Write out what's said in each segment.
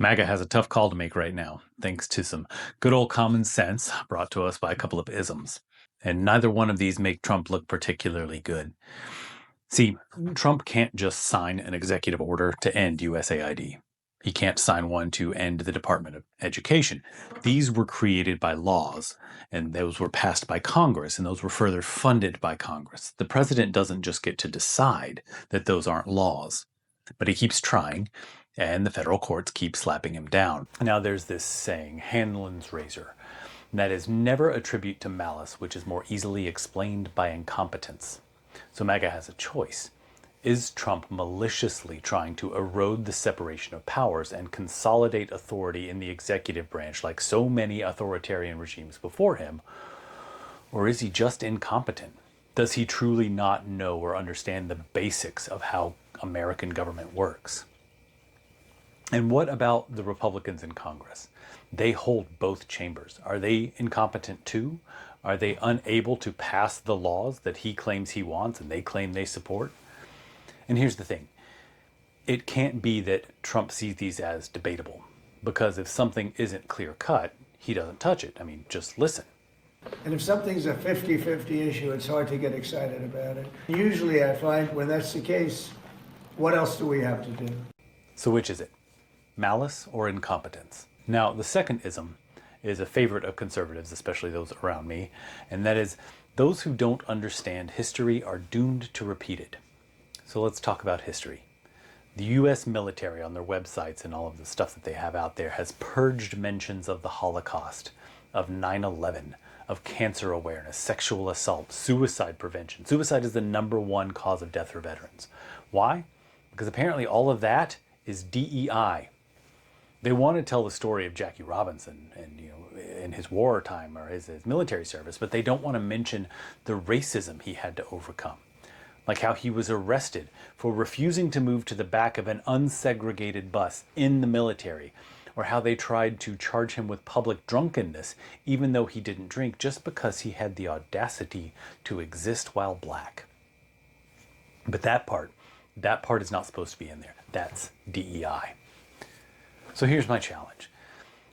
MAGA has a tough call to make right now, thanks to some good old common sense brought to us by a couple of isms. And neither one of these make Trump look particularly good. See, Trump can't just sign an executive order to end USAID. He can't sign one to end the Department of Education. These were created by laws, and those were passed by Congress, and those were further funded by Congress. The president doesn't just get to decide that those aren't laws, but he keeps trying, and the federal courts keep slapping him down. Now, there's this saying, Hanlon's razor, and that is never attribute to malice, which is more easily explained by incompetence. So MAGA has a choice. Is Trump maliciously trying to erode the separation of powers and consolidate authority in the executive branch like so many authoritarian regimes before him? Or is he just incompetent? Does he truly not know or understand the basics of how American government works? And what about the Republicans in Congress? They hold both chambers. Are they incompetent too? Are they unable to pass the laws that he claims he wants and they claim they support? And here's the thing. It can't be that Trump sees these as debatable, because if something isn't clear cut, he doesn't touch it. I mean, just listen. And if something's a 50-50 issue, it's hard to get excited about it. Usually I find when that's the case, what else do we have to do? So which is it? Malice or incompetence? Now, the second ism is a favorite of conservatives, especially those around me, and that is, those who don't understand history are doomed to repeat it. So let's talk about history. The US military on their websites and all of the stuff that they have out there has purged mentions of the Holocaust, of 9/11, of cancer awareness, sexual assault, suicide prevention. Suicide is the #1 cause of death for veterans. Why? Because apparently all of that is DEI. They want to tell the story of Jackie Robinson and in his wartime or his military service, but they don't want to mention the racism he had to overcome. Like how he was arrested for refusing to move to the back of an unsegregated bus in the military, or how they tried to charge him with public drunkenness even though he didn't drink, just because he had the audacity to exist while black. But that part is not supposed to be in there. That's DEI. So here's my challenge.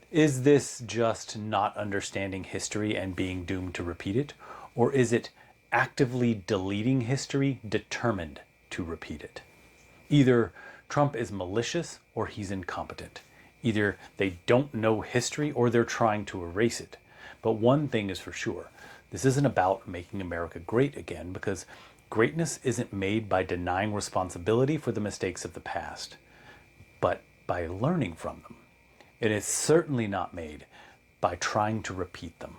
Is this just not understanding history and being doomed to repeat it? Or is it actively deleting history, determined to repeat it? Either Trump is malicious or he's incompetent. Either they don't know history or they're trying to erase it. But one thing is for sure, this isn't about making America great again, because greatness isn't made by denying responsibility for the mistakes of the past, but by learning from them. It is certainly not made by trying to repeat them.